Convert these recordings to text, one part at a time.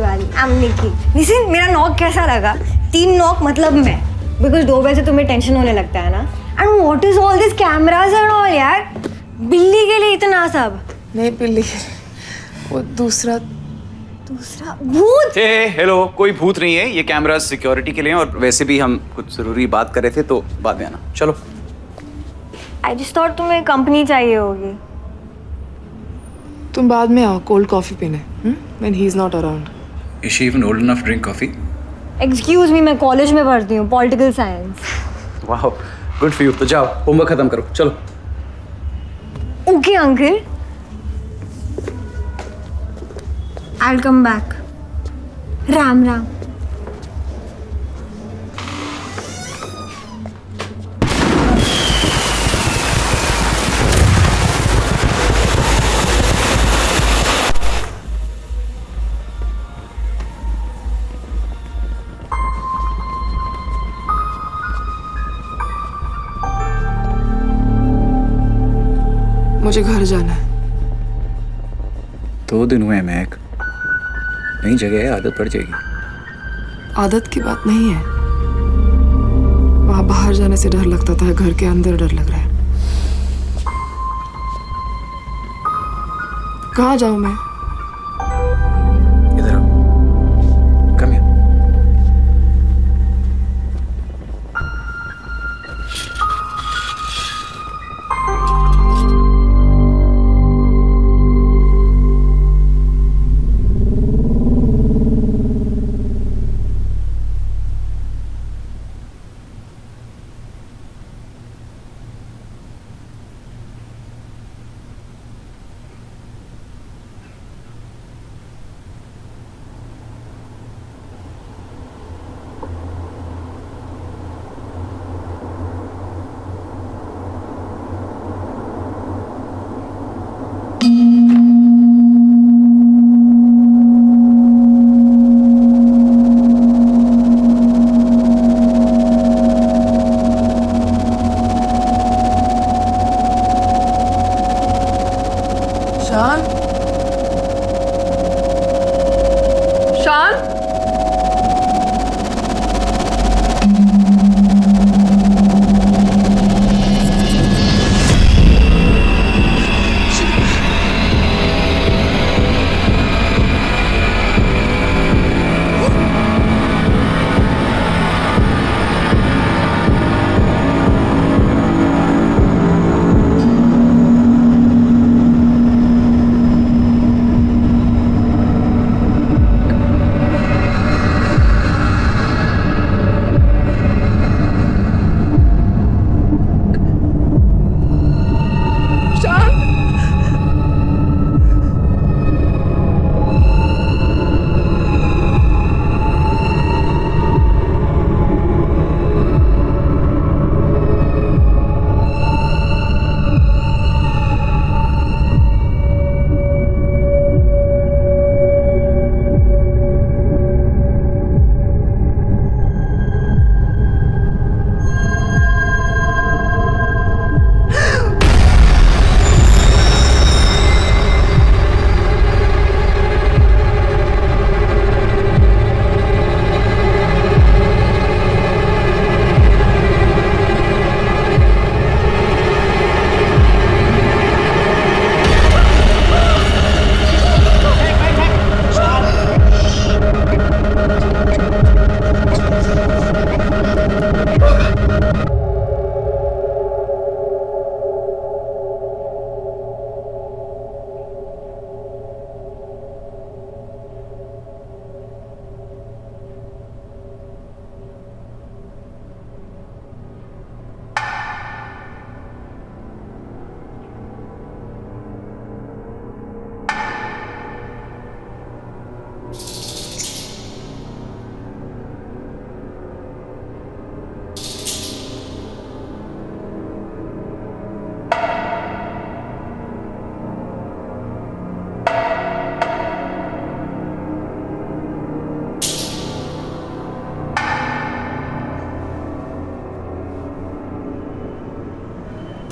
वाली। I'm Nikki. Listen, मेरा knock कैसा लगा? 3 नॉक मतलब मैं, because 2 बजे तुम्हें टेंशन होने लगता है ना? And what is all this cameras and all यार? बिल्ली के लिए इतना सब? नहीं बिल्ली, वो दूसरा भूत। हेलो, कोई भूत नहीं है, ये कैमरा सिक्योरिटी के लिए है और वैसे भी हम कुछ जरूरी बात कर रहे थे तो बाद में आना। चलो। I just thought तुम्हें कंपनी चाहिए होगी। तुम बाद में आओ कोल्ड कॉफी पीने, when he is not around. Is she even old enough to drink coffee? Excuse me, मैं कॉलेज में पढ़ती हूँ, political science. Wow, good for you। तो जाओ, होमवर्क खत्म करो, चलो। Okay, uncle. I'll come back. Ram Ram. मुझे घर जाना है। 2 दिन हुए महक, नई जगह है, आदत पड़ जाएगी। आदत की बात नहीं है, वहां बाहर जाने से डर लगता था, घर के अंदर डर लग रहा है। कहाँ जाऊं मैं? इधर आओ, कम हियर। शान, शान,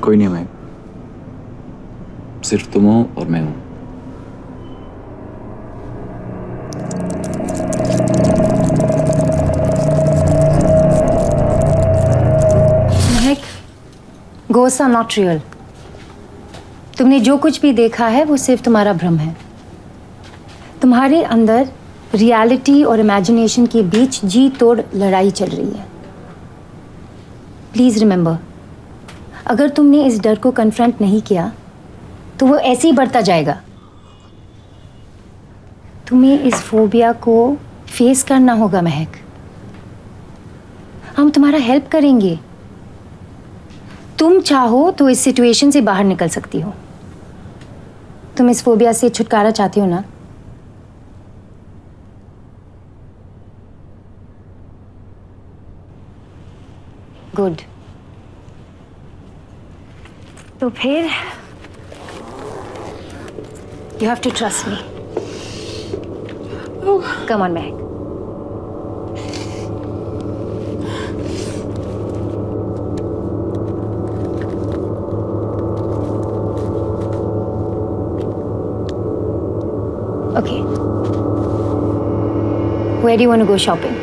कोई नहीं मैं, सिर्फ तुम हो और मैं हूं। Ghosts are not real. तुमने जो कुछ भी देखा है वो सिर्फ तुम्हारा भ्रम है। तुम्हारे अंदर रियलिटी और इमेजिनेशन के बीच जी तोड़ लड़ाई चल रही है। प्लीज रिमेंबर, अगर तुमने इस डर को कन्फ्रंट नहीं किया तो वो ऐसे ही बढ़ता जाएगा। तुम्हें इस फोबिया को फेस करना होगा महक। हम तुम्हारा हेल्प करेंगे। तुम चाहो तो इस सिचुएशन से बाहर निकल सकती हो। तुम इस फोबिया से छुटकारा चाहती हो ना? गुड। तो फिर you have to trust me. Come on Mahak. Okay. Where do you want to go shopping?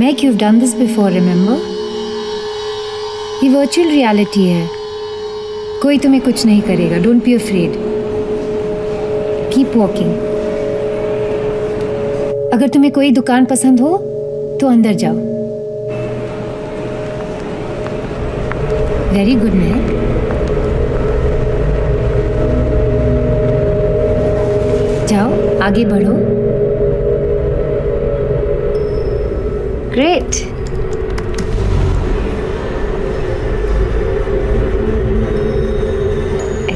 Meg, you've done this before, remember? ये virtual reality है। कोई तुम्हें कुछ नहीं करेगा। Don't be afraid. Keep walking. अगर तुम्हें कोई दुकान पसंद हो तो अंदर जाओ। Very good, Meg. जाओ, आगे बढ़ो। Great.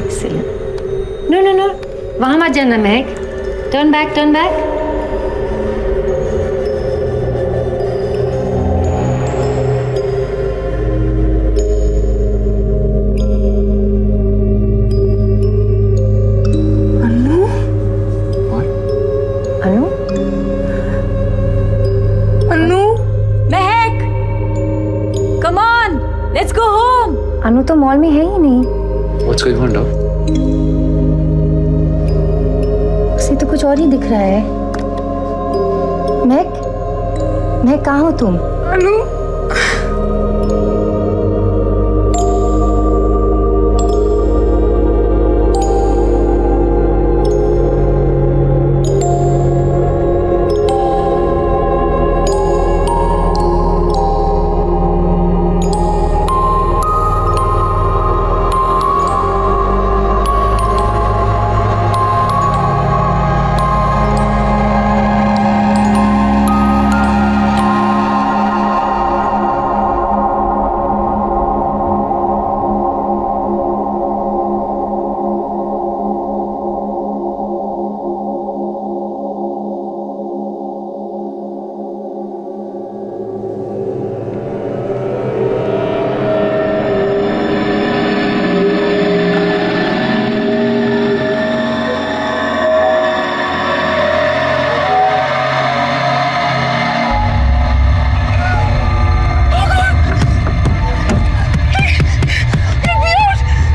Excellent. No. वहाँ मत जाना Meg. Turn back. अनु तो मॉल में है ही नहीं। What's going on, dog? उसे तो कुछ और ही दिख रहा है। मैं कहाँ हो तुम? अनु,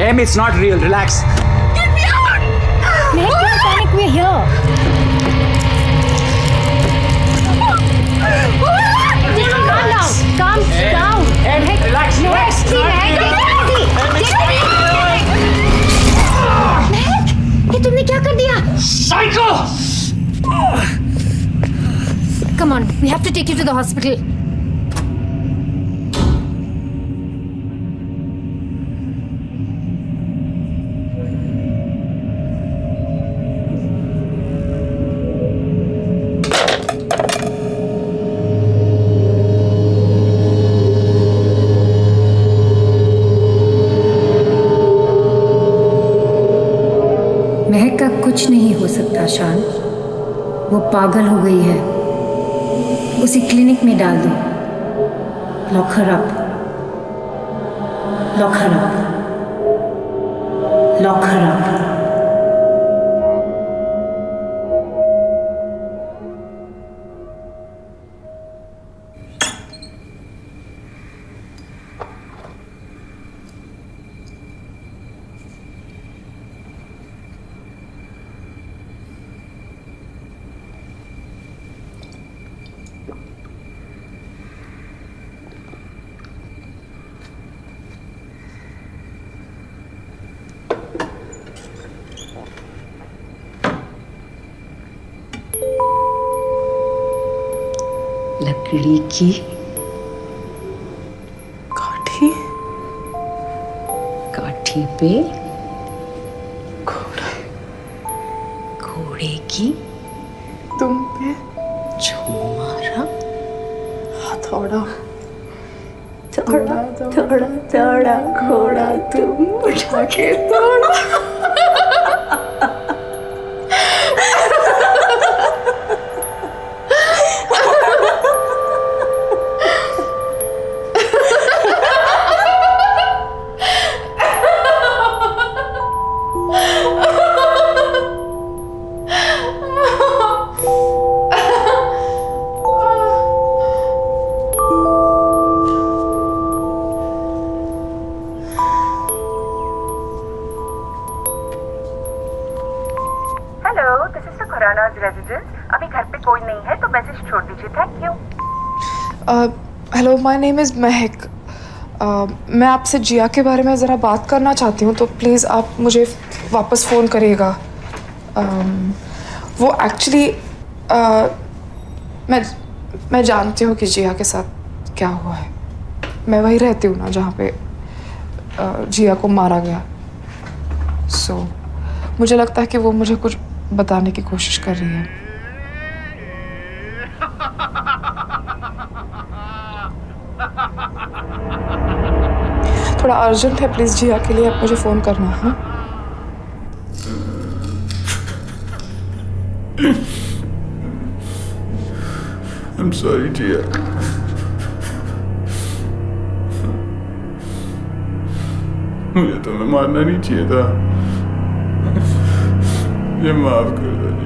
Em, it's not real. Relax. Meg, don't panic. We're here. Calm down. Em, relax. Relax. ये तुमने क्या कर दिया? Psycho! Come on, we have to take you to the hospital. महक का कुछ नहीं हो सकता शान। वो पागल हो गई है। उसे क्लिनिक में डाल दो। Lock her up. Lock her up. Lock her up. लकड़ी की काठी काठी पे घोड़े की तुम पे जो मारा हथौड़ा थोड़ा थोड़ा थोड़ा घोड़ा तुम उठा के तोड़ा। Hello, this is the Khurana's residence. अभी घर पे कोई नहीं है तो मैसेज छोड़ दीजिए। Thank you. Hello, my name is महक। मैं आपसे जिया के बारे में ज़रा बात करना चाहती हूँ, तो प्लीज़ आप मुझे वापस फ़ोन करिएगा। वो एक्चुअली मैं जानती हूँ कि जिया के साथ क्या हुआ है। मैं वहीं रहती हूँ ना जहाँ पे जिया को मारा गया। सो मुझे लगता है कि वो मुझे कुछ बताने की कोशिश कर रही है। थोड़ा अर्जेंट है, प्लीज़ जिया के लिए आप मुझे फ़ोन करना है। I'm sorry, Jia. मुझे तुम्हें मारना नहीं चाहिए था। मुझे माफ कर दो।